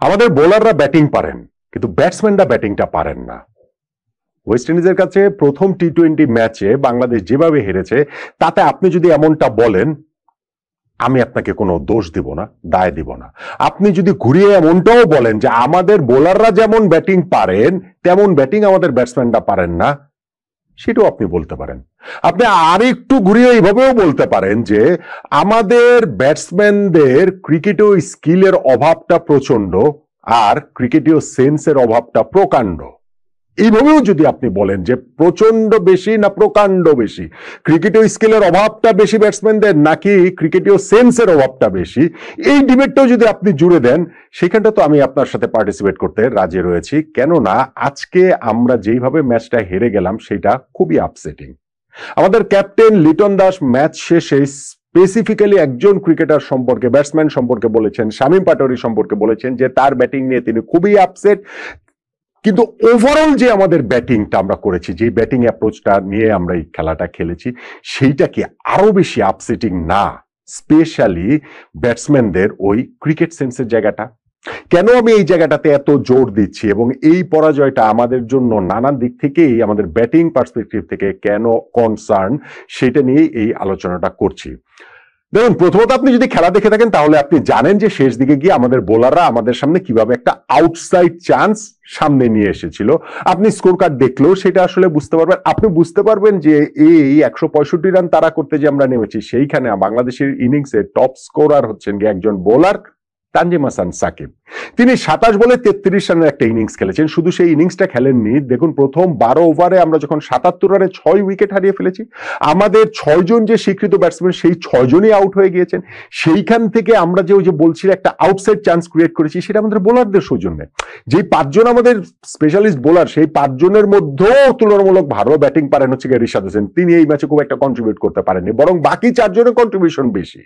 আমাদের বোলাররা ব্যাটিং পারেন, কিন্তু ব্যাটসম্যানরা ব্যাটিংটা পারেন না। ওয়েস্ট ইন্ডিজের কাছে প্রথম টি-20 ম্যাচে বাংলাদেশ যেভাবে হেরেছে, তাতে আপনি যদি এমনটা বলেন, আমি আপনাকে কোনো দোষ দিব না, দায় দিব না। আপনি যদি ঘুরিয়ে এমনটাও বলেন যে আমাদের বোলাররা যেমন ব্যাটিং পারেন তেমন ব্যাটিং আমাদের ব্যাটসম্যানরা পারেন না, সেটাও আপনি বলতে পারেন। আপনি আরেকটু ঘুরিয়ে এইভাবেও বলতে পারেন যে আমাদের ব্যাটসম্যানদের ক্রিকেটীয় স্কিলের অভাবটা প্রচন্ড, আর ক্রিকেটীয় সেন্সের অভাবটা প্রকাণ্ড। এইভাবেও যদি আপনি বলেন যে প্রচন্ড বেশি না প্রকাণ্ড বেশি, ক্রিকেটীয় স্কিলের অভাবটা বেশি ব্যাটসম্যানদের নাকি ক্রিকেটীয় সেন্সের অভাবটা বেশি, এই ডিবেটটাও যদি আপনি জুড়ে দেন, সেখানটা তো আমি আপনার সাথে পার্টিসিপেট করতে রাজি রয়েছি। কেননা আজকে আমরা যেইভাবে ম্যাচটা হেরে গেলাম সেটা খুবই আপসেটিং। আমাদের ক্যাপ্টেন লিটন দাস ম্যাচ শেষে স্পেসিফিক্যালি একজন ক্রিকেটার সম্পর্কে, ব্যাটসম্যান সম্পর্কে বলেছেন, শামীম পাটোয়ারি সম্পর্কে বলেছেন যে তার ব্যাটিং নিয়ে তিনি খুবই আপসেট। কিন্তু ওভারঅল যে আমাদের ব্যাটিংটা আমরা করেছি, যে ব্যাটিং অ্যাপ্রোচটা নিয়ে আমরা এই খেলাটা খেলেছি, সেইটা কি আরো বেশি আপসেটিং না? স্পেশালি ব্যাটসম্যানদের ওই ক্রিকেট সেন্সের জায়গাটা। কেন আমি এই জায়গাটাতে এত জোর দিচ্ছি এবং এই পরাজয়টা আমাদের জন্য নানান দিক থেকেই, আমাদের ব্যাটিং পার্সপেক্টিভ থেকে কেন কনসার্ন, সেটা নিয়েই এই আলোচনাটা করছি। দেখুন, প্রথমত আপনি যদি খেলা দেখে থাকেন তাহলে আপনি জানেন যে শেষ দিকে গিয়ে আমাদের বোলাররা আমাদের সামনে কিভাবে একটা আউটসাইড চান্স সামনে নিয়ে এসেছিল। আপনি স্কোর কার্ড দেখলেও সেটা আসলে বুঝতে পারবেন। আপনি বুঝতে পারবেন যে এই 165 রান তাড়া করতে যে আমরা নেমেছি, সেইখানে বাংলাদেশের ইনিংসে টপ স্কোরার হচ্ছেন গিয়ে একজন বোলার তানজিম হাসান সাকিব। তিনি 27 বলে 33 রানের একটা ইনিংস খেলেছেন। শুধু সেই ইনিংসটা খেলেননি, দেখুন প্রথম 12 ওভারে আমরা যখন 77 রানে 6 উইকেট হারিয়ে ফেলেছি, আমাদের 6 জন যে স্বীকৃত ব্যাটসম্যান সেই 6 জনই আউট হয়ে গিয়েছেন। সেইখান থেকে আমরা যে ওই যে বলছি একটা আউটসাইড চান্স ক্রিয়েট করেছি, সেটা আমাদের বোলারদের সৌজন্যে। যে 5 জন আমাদের স্পেশালিস্ট বোলার, সেই 5 জনের মধ্যেও তুলনামূলক ভালো ব্যাটিং পারেন হচ্ছে রিশাদ হোসেন। তিনি এই ম্যাচে খুব একটা কন্ট্রিবিউট করতে পারেননি, বরং বাকি 4 জনের কন্ট্রিবিউশন বেশি।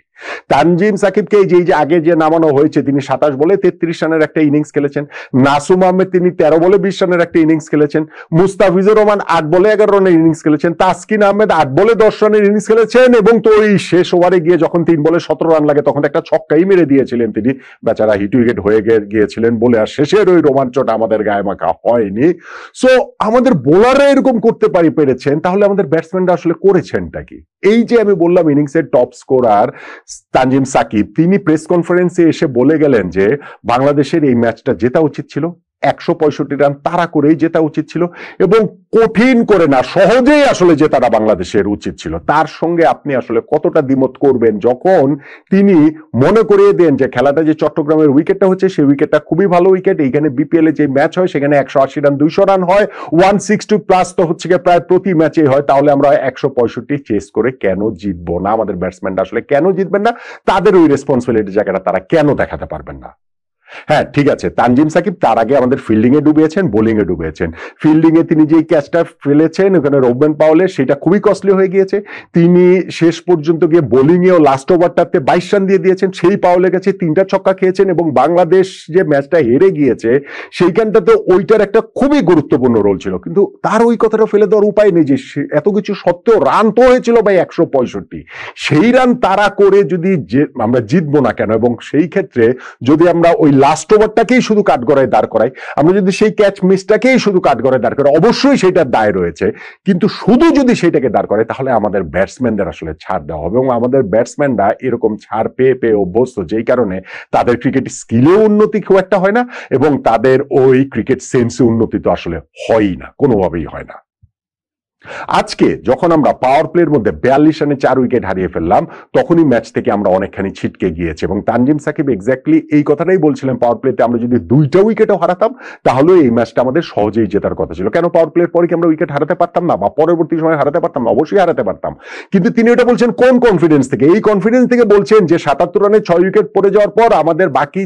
তানজিম সাকিবকে এই যে আগে যে নামানো হয়েছে, তিনি 27 বলে 33 রানের একটা ইনিংস খেলেছেন। নাসুম আহমেদ তিনি 13 বলে 20 রানের একটা ইনিংস খেলেছেন। মুস্তাফিজুর রহমান 8 বলে 11 রানের ইনিংস খেলেছেন। তাসকিন আহমেদ 8 বলে 10 রানের ইনিংস খেলেছেন, এবং তো এই শেষ ওভারে গিয়ে যখন 3 বলে 17 রান লাগে তখন একটা ছক্কাই মেরে দিয়েছিলেন তিনি। বেচারা হিট উইকেট হয়ে গিয়েছিলেন বলে আর শেষের ওই রোমাঞ্চটা আমাদের গায়ে মাখা হয়নি। সো আমাদের বোলাররা এরকম করতে পেরেছেন, তাহলে আমাদের ব্যাটসম্যানরা আসলে করেছেনটা কি? এই যে আমি বললাম ইনিংসের টপ স্কোরার তানজিম সাকিব, তিনি প্রেস কনফারেন্সে এসে বলে গেলেন যে বাংলাদেশের এই ম্যাচটা জেতা উচিত ছিল, 165 রান তাড়া করেই জেতা উচিত ছিল, এবং কঠিন করে না, সহজেই আসলে জেতাটা বাংলাদেশের উচিত ছিল। তার সঙ্গে আপনি আসলে কতটা দ্বিমত করবেন যখন তিনি মনে করিয়ে দেন যে খেলাটা যে চট্টগ্রামের উইকেটটা হচ্ছে, সেই উইকেটটা খুবই ভালো উইকেট। এইখানে বিপিএল এ যে ম্যাচ হয় সেখানে 180 রান 200 রান হয়, 160 প্লাস তো হচ্ছে প্রায় প্রতি ম্যাচে হয়। তাহলে আমরা 165 চেস করে কেন জিতবো না? আমাদের ব্যাটসম্যানরা আসলে কেন জিতবেন না? তাদের ওই রেসপন্সিবিলিটি জায়গাটা তারা কেন দেখাতে পারবেন না? হ্যাঁ, ঠিক আছে, তানজিম সাকিব তার আগে আমাদের ফিল্ডিং এ ডুবিয়েছেন, বোলিং এ ডুবিয়েছেন। ফিল্ডিং এ তিনি যে ক্যাচটা ফেলেছেন ওখানে রোববেন পাওয়েলের, সেটা খুবই কস্টলি হয়ে গিয়েছে। তিনি শেষ পর্যন্ত গিয়ে বোলিং এও লাস্ট ওভারটাতে 22 রান দিয়ে দিয়েছেন। সেই পাওয়েলের কাছে 3টা ছক্কা খেয়েছেন, এবং বাংলাদেশ যে ম্যাচটা হেরে গিয়েছে সেইখানটাতে ওইটার একটা খুবই গুরুত্বপূর্ণ রোল ছিল। কিন্তু তার ওই কথাটা ফেলে দেওয়ার উপায় নেই যে এত কিছু সত্ত্বেও রান তো হয়েছিল ভাই 165। সেই রান তারা করে যদি আমরা জিতবো না কেন? এবং সেই ক্ষেত্রে যদি আমরা ওই লাস্ট ওভারটাকেই শুধু কাঠগড়ায় দাঁড় করাই, আমরা যদি সেই ক্যাচ মিসটাকেই শুধু কাঠগড়ায় দাঁড় করাই, অবশ্যই সেটার দায় রয়েছে। কিন্তু শুধু যদি সেটাকে দাঁড় করাই তাহলে আমাদের ব্যাটসম্যানদের আসলে ছাড় দেওয়া হবে, এবং আমাদের ব্যাটসম্যানরা এরকম ছাড় পেয়ে পেয়ে অভ্যস্ত, যেই কারণে তাদের ক্রিকেট স্কিলেও উন্নতি খুব একটা হয় না, এবং তাদের ওই ক্রিকেট সেন্সে উন্নতি তো আসলে হয়ই না, কোনোভাবেই হয় না। আজকে যখন আমরা পাওয়ার প্লের মধ্যে 42 রানে 4 উইকেট হারিয়ে ফেললাম, তখনই ম্যাচ থেকে আমরা অনেকখানি ছিটকে গিয়েছি। এবং তানজিম সাকিব এক্স্যাক্টলি এই কথাটাই বলছিলেন, পাওয়ার প্লেতে আমরা যদি 2টা উইকেটও হারাতাম তাহলে এই ম্যাচটা আমাদের সহজেই জেতার কথা ছিল। কেন পাওয়ার প্লের পরে কি আমরা উইকেট হারাতে পারতাম না, বা পরবর্তী সময় হারাতে পারতাম না? অবশ্যই হারাতে পারতাম। কিন্তু তিনি এটা বলছেন কোন কনফিডেন্স থেকে? এই কনফিডেন্স থেকে বলছেন যে 77 রানে 6 উইকেট পড়ে যাওয়ার পর আমাদের বাকি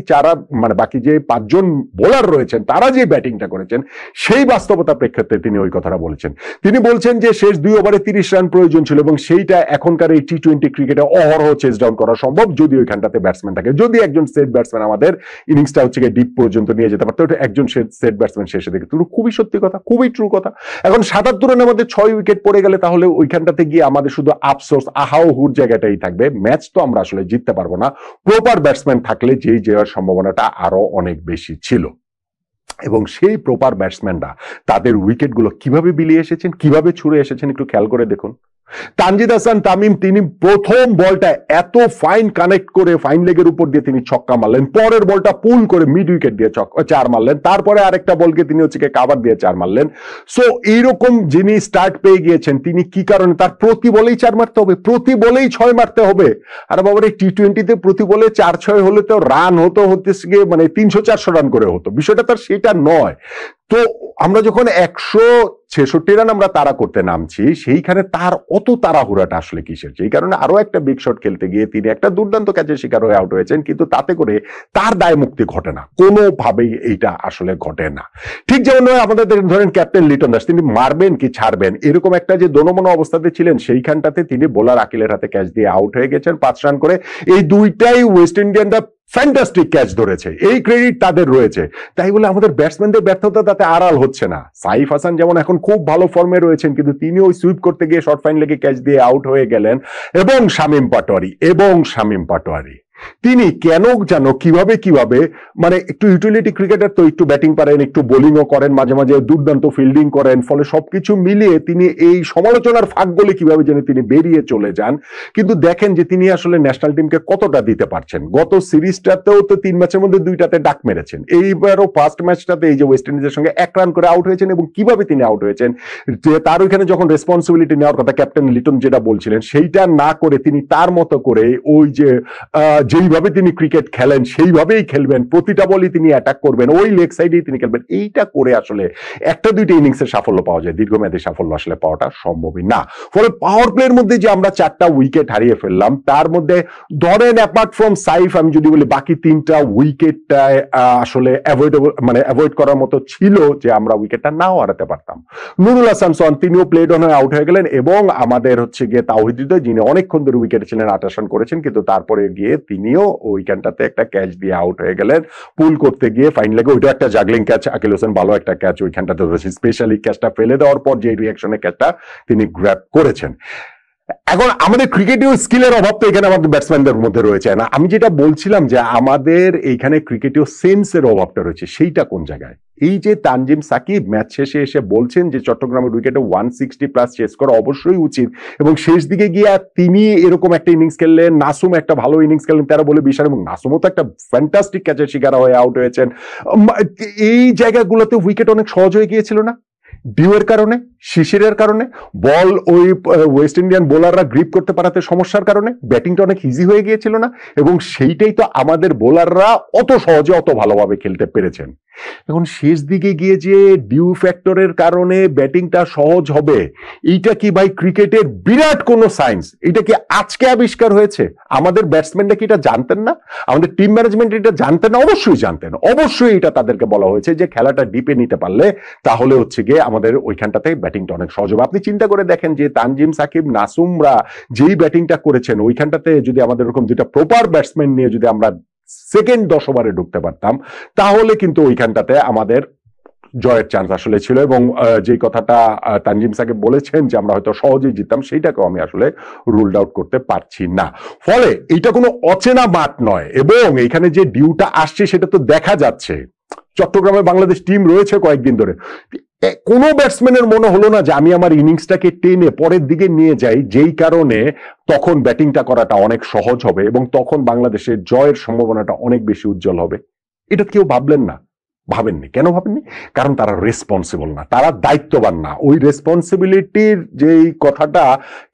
বাকি যে 5 জন বোলার রয়েছেন তারা যে ব্যাটিংটা করেছেন সেই বাস্তবতা প্রেক্ষিতে তিনি ওই কথাটা বলেছেন। তিনি বলছেন বলছেন যে শেষ 2 ওভারে 30 রান প্রয়োজন ছিল এবং সেইটা এখনকার এই টি-20 ক্রিকেটে অহরহ চেস ডাউন করা সম্ভব যদি ওইখানটাতে ব্যাটসম্যান থাকে, যদি একজন সেট ব্যাটসম্যান আমাদের ইনিংসটা হচ্ছে ডিপ পর্যন্ত নিয়ে যেতে পারতো, ওটা একজন সেট ব্যাটসম্যান শেষে দেখে। তো খুবই সত্যি কথা, খুবই ট্রু কথা। এখন 77 রানে আমাদের 6 উইকেট পড়ে গেলে তাহলে ওইখানটাতে গিয়ে আমাদের শুধু আফসোস আহাও হুর জায়গাটাই থাকবে, ম্যাচ তো আমরা আসলে জিততে পারবো না। প্রপার ব্যাটসম্যান থাকলে যেই যাওয়ার সম্ভাবনাটা আরো অনেক বেশি ছিল। এবং সেই প্রপার ব্যাটসম্যানরা তাদের উইকেটগুলো কিভাবে বিলিয়ে এসেছেন, কিভাবে ছুড়ে এসেছেন একটু খেয়াল করে দেখুন। তানজিদ হাসান তামিম তিনি প্রথম বলটা এত ফাইন কানেক্ট করে ফাইন লেগের উপর দিয়ে তিনি ছক্কা মারলেন, পরের বলটা পুল করে মিড উইকেট দিয়ে 4 মারলেন, তারপরে আরেকটা বলকে তিনি হচ্ছে কাভার দিয়ে 4 মারলেন। সো এইরকম যিনি স্টার্ট পেয়ে গিয়েছেন তিনি কি কারণে, তার প্রতি বলেই 4 মারতে হবে, প্রতি বলেই 6 মারতে হবে। আর বাবার এই টি-20তে প্রতি বলে 4-6 হলে তো রান হতে গিয়ে মানে 300-400 রান করে হতো, বিষয়টা তার সেটা নয়। তো আমরা যখন 166 রান আমরা তাড়া করতে নামছি, সেইখানে তার অত তাড়াহুড়াটা আসলে কিসের? সেই কারণে আরো একটা বিগ শট খেলতে গিয়ে তিনি একটা দুর্দান্ত ক্যাচের শিকার হয়ে আউট হয়েছেন, কিন্তু তাতে করে তার দায় মুক্তি ঘটে না, কোনোভাবেই এইটা আসলে ঘটে না। ঠিক যেমন আমাদের ধরেন ক্যাপ্টেন লিটন দাস, তিনি মারবেন কি ছাড়বেন এরকম একটা যে দোনোমনো অবস্থাতে ছিলেন, সেইখানটাতে তিনি বোলার আকিলের হাতে ক্যাচ দিয়ে আউট হয়ে গেছেন 5 রান করে। এই দুইটাই ওয়েস্ট ইন্ডিয়ানরা ফ্যান্টাস্টিক ক্যাচ ধরেছে, এই ক্রেডিট তাদের রয়েছে। তাই বলে আমাদের ব্যাটসম্যানদের ব্যর্থতা তাতে আড়াল হচ্ছে না। সাইফ হাসান যেমন এখন খুব ভালো ফর্মে রয়েছেন, কিন্তু তিনি ওই সুইপ করতে গিয়ে শর্ট ফাইন লেগে ক্যাচ দিয়ে আউট হয়ে গেলেন। এবং শামীম পাটোয়ারি তিনি কেন জানো কিভাবে মানে একটু ইউটিলিটি ক্রিকেটার, তো একটু ব্যাটিং পারেন, একটু বোলিংও করেন, মাঝে মাঝে দুর্দান্ত ফিল্ডিং করেন, ফলে সবকিছু মিলিয়ে তিনি এই সমালোচনার ফাঁকগুলি কিভাবে যেন তিনি বেরিয়ে চলে যান। কিন্তু দেখেন যে তিনি আসলে ন্যাশনাল টিমকে কতটা দিতে পারছেন। গত সিরিজটাতেও তো 3 ম্যাচের মধ্যে 2টাতে ডাক মেরেছেন, এইবারও ফার্স্ট ম্যাচটাতে এই যে ওয়েস্ট ইন্ডিজের সঙ্গে 1 রান করে আউট হয়েছেন। এবং কিভাবে তিনি আউট হয়েছেন, যে তার ওইখানে যখন রেসপন্সিবিলিটি নেওয়ার কথা ক্যাপ্টেন লিটন যেটা বলছিলেন, সেইটা না করে তিনি তার মতো করে ওই যে যেইভাবে তিনি ক্রিকেট খেলেন সেইভাবেই খেলবেন, প্রতিটা বলই তিনি অ্যাটাক করবেন, ওই লেগ সাইডেই তিনি খেলবেন। এইটা করে আসলে 1-2টা ইনিংসের সাফল্য পাওয়া যায়, দীর্ঘমেয়াদী সাফল্য আসলে পাওয়াটা সম্ভবই না। ফলে পাওয়ার প্লের মধ্যে যে আমরা 4টা উইকেট হারিয়ে ফেললাম, তার মধ্যে ধরেন অ্যাপার্ট ফ্রম সাইফ আমি যদি বলি বাকি 3টা উইকেটটা আসলে অ্যাভয়েড করার মতো ছিল, যে আমরা উইকেটটা নাও হারাতে পারতাম। নুরুল হাসান সোহান তিনিও প্লেড অন হয়ে আউট হয়ে গেলেন, এবং আমাদের হচ্ছে গিয়ে তাওহিদ হৃদয় যিনি অনেকক্ষণ ধরে উইকেটে ছিলেন 28 রান করেছেন, কিন্তু তারপরে গিয়ে তিনিও ওইখানটাতে একটা ক্যাচ দিয়ে আউট হয়ে গেলেন পুল করতে গিয়ে ফাইন লেগে। ওইটা একটা জাগলিং ক্যাচ, আকিল হোসেন ভালো একটা ক্যাচ ওইখানটাতে ধরেছে, স্পেশালি ক্যাচটা ফেলে দেওয়ার পর যে রিয়াকশনের ক্যাচটা তিনি গ্র্যাব করেছেন। এখন আমাদের ক্রিকেটীয় স্কিলের অভাব তো এখানে আমাদের ব্যাটসম্যানদের মধ্যে রয়েছে না। আমি যেটা বলছিলাম যে আমাদের এইখানে ক্রিকেটীয় সেন্সের অভাবটা রয়েছে, সেইটা কোন জায়গায়? এই যে তানজিম সাকিব ম্যাচ শেষে এসে বলছেন যে চট্টগ্রামের উইকেটে 160+ চেস করা অবশ্যই উচিত, এবং শেষ দিকে গিয়ে তিনি এরকম একটা ইনিংস খেললেন, নাসুম একটা ভালো ইনিংস খেললেন 13 বলে 20 রান, এবং নাসুমও তো একটা ফ্যান্টাস্টিক ক্যাচের শিকার হয়ে আউট হয়েছেন। এই জায়গাগুলোতে উইকেট অনেক সহজ হয়ে গিয়েছিল না? ডিউয়ের কারণে, শিশিরের কারণে, বল ওই ওয়েস্ট ইন্ডিয়ান বোলাররা গ্রিপ করতে পারাতে সমস্যার কারণে ব্যাটিংটা অনেক ইজি হয়ে গিয়েছিল না? এবং সেইটাই তো আমাদের বোলাররা অত সহজে অত ভালোভাবে খেলতে পেরেছেন। এখন শেষ দিকে গিয়ে যে ডিউ ফ্যাক্টরের কারণে ব্যাটিংটা সহজ হবে, এইটা কি ভাই ক্রিকেটের বিরাট কোনো সায়েন্স? এটা কি আজকে আবিষ্কার হয়েছে? আমাদের ব্যাটসম্যানরা কি এটা জানতেন না? আমাদের টিম ম্যানেজমেন্ট এটা জানতেন না? অবশ্যই জানতেন, অবশ্যই এটা তাদেরকে বলা হয়েছে যে খেলাটা ডিপে নিতে পারলে তাহলে হচ্ছে গিয়ে আমাদের ওইখানটাতে ব্যাটিংটা অনেক সহজ হবে। আপনি চিন্তা করে দেখেন যে তানজিম সাকিব, নাসুমরা যেই ব্যাটিংটা করেছেন, ওইখানটাতে যদি আমাদের এরকম 2টা প্রপার ব্যাটসম্যান নিয়ে যদি আমরা সেকেন্ড 10 ওভারে ঢুকতে পারতাম, তাহলে কিন্তু ওইখানটাতে আমাদের জয়ের চান্স আসলে ছিল। এবং যে কথাটা তানজিম সাকিব বলেছেন যে আমরা হয়তো সহজেই জিততাম, সেইটাকেও আমি আসলে রুলড আউট করতে পারছি না। ফলে এইটা কোনো অচেনা মাঠ নয়, এবং এইখানে যে ডিউটা আসছে সেটা তো দেখা যাচ্ছে। চট্টগ্রামে বাংলাদেশ টিম রয়েছে কয়েকদিন ধরে, কোনো ব্যাটসম্যানের মনে হলো না যে আমি আমার ইনিংসটাকে টেনে পরের দিকে নিয়ে যাই, যেই কারণে তখন ব্যাটিংটা করাটা অনেক সহজ হবে এবং তখন বাংলাদেশের জয়ের সম্ভাবনাটা অনেক বেশি উজ্জ্বল হবে। এটা কেউ ভাবলেন না? ভাবেননি। কেন ভাবেননি? কারণ তারা রেসপন্সিবল না, তারা দায়িত্ববান না। ওই রেসপন্সিবিলিটির যেই কথাটা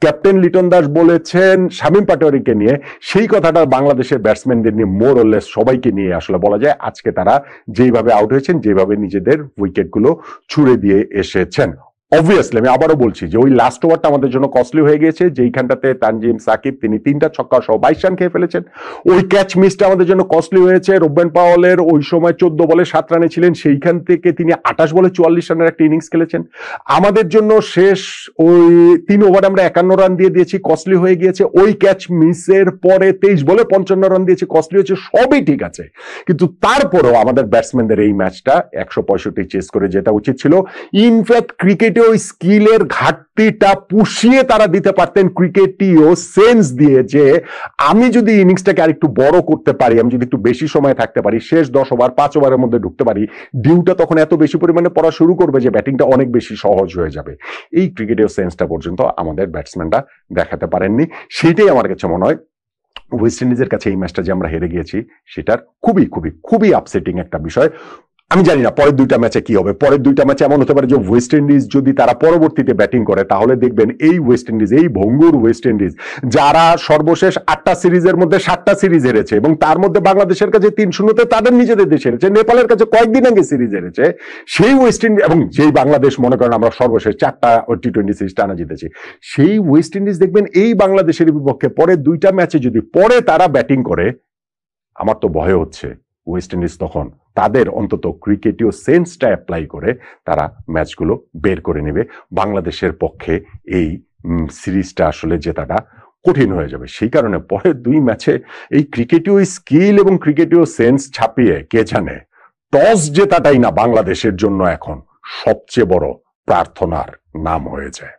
ক্যাপ্টেন লিটন দাস বলেছেন শামীম পাটোয়ারিকে নিয়ে, সেই কথাটা বাংলাদেশের ব্যাটসম্যানদের নিয়ে মোর অর লেস সবাইকে নিয়ে আসলে বলা যায়। আজকে তারা যেইভাবে আউট হয়েছেন, যেভাবে নিজেদের উইকেটগুলো ছুড়ে দিয়ে এসেছেন, অবভিয়াসলি আমি আবারও বলছি যে ওই লাস্ট ওভারটা আমাদের জন্য কস্টলি হয়ে গিয়েছে, যেইখানটাতে তানজিম সাকিব তিনি 3টা ছক্কা সহ 22 রান খেয়ে ফেলেছেন। ওই ক্যাচ মিসটা আমাদের জন্য কস্টলি হয়েছে। রোবেন পাওয়েলের ওই সময় 14 বলে 7 রানে ছিলেন, সেইখান থেকে তিনি 28 বলে 44 রানের একটা ইনিংস খেলেছেন। আমাদের জন্য শেষ ওই 3 ওভারে আমরা 51 রান দিয়ে দিয়েছি, কস্টলি হয়ে গিয়েছে। ওই ক্যাচ মিসের পরে 23 বলে 55 রান দিয়েছি, কস্টলি হয়েছে। সবই ঠিক আছে, কিন্তু তারপরেও আমাদের ব্যাটসম্যানদের এই ম্যাচটা 165 চেস করে জেতা উচিত ছিল। ইনফ্যাক্ট ক্রিকেটে ওই স্কিলের ঘাটতিটা পুষিয়ে তারা দিতে পারতেন ক্রিকেটীয় সেন্স দিয়ে, যে আমি যদি ইনিংসটাকে আরেকটু বড় করতে পারি, আমি যদি একটু বেশি সময় থাকতে পারি, শেষ 10 ওভার 5 ওভারের মধ্যে ঢুকতে পারি, ডিউটা তখন এত বেশি পরিমাণে পড়া শুরু করবে যে ব্যাটিংটা অনেক বেশি সহজ হয়ে যাবে। এই ক্রিকেটীয় সেন্সটা পর্যন্ত আমাদের ব্যাটসম্যানরা দেখাতে পারেননি। সেটাই আমার কাছে মনে হয় ওয়েস্ট ইন্ডিজের কাছে এই ম্যাচটা যে আমরা হেরে গিয়েছি সেটার খুবই খুবই খুবই আপসেটিং একটা বিষয়। আমি জানি না পরের 2টা ম্যাচে কি হবে। পরের 2টা ম্যাচে এমন হতে পারে যে ওয়েস্ট ইন্ডিজ যদি তারা পরবর্তীতে ব্যাটিং করে, তাহলে দেখবেন এই ওয়েস্ট ইন্ডিজ, এই ভঙ্গুর ওয়েস্ট ইন্ডিজ, যারা সর্বশেষ 8টা সিরিজের মধ্যে 7টা সিরিজ হেরেছে এবং তার মধ্যে বাংলাদেশের কাছে 3-0 তাদের নিজেদের দেশে হেরেছে, নেপালের কাছে কয়েকদিন আগে সিরিজ হেরেছে, সেই ওয়েস্ট ইন্ডিজ, এবং যেই বাংলাদেশ মনে করেন আমরা সর্বশেষ 4টা টি20 সিরিজ টানা জিতেছি, সেই ওয়েস্ট ইন্ডিজ দেখবেন এই বাংলাদেশের বিপক্ষে পরের 2টা ম্যাচে যদি পরে তারা ব্যাটিং করে, আমার তো ভয় হচ্ছে ওয়েস্ট ইন্ডিজ তখন তাদের অন্তত ক্রিকেটীয় সেন্সটা অ্যাপ্লাই করে তারা ম্যাচগুলো বের করে নেবে। বাংলাদেশের পক্ষে এই সিরিজটা আসলে জেতাটা কঠিন হয়ে যাবে। সেই কারণে পরের 2 ম্যাচে এই ক্রিকেটীয় স্কিল এবং ক্রিকেটীয় সেন্স ছাপিয়ে কে জানে টস জেতাটাই না বাংলাদেশের জন্য এখন সবচেয়ে বড় প্রার্থনার নাম হয়ে যায়।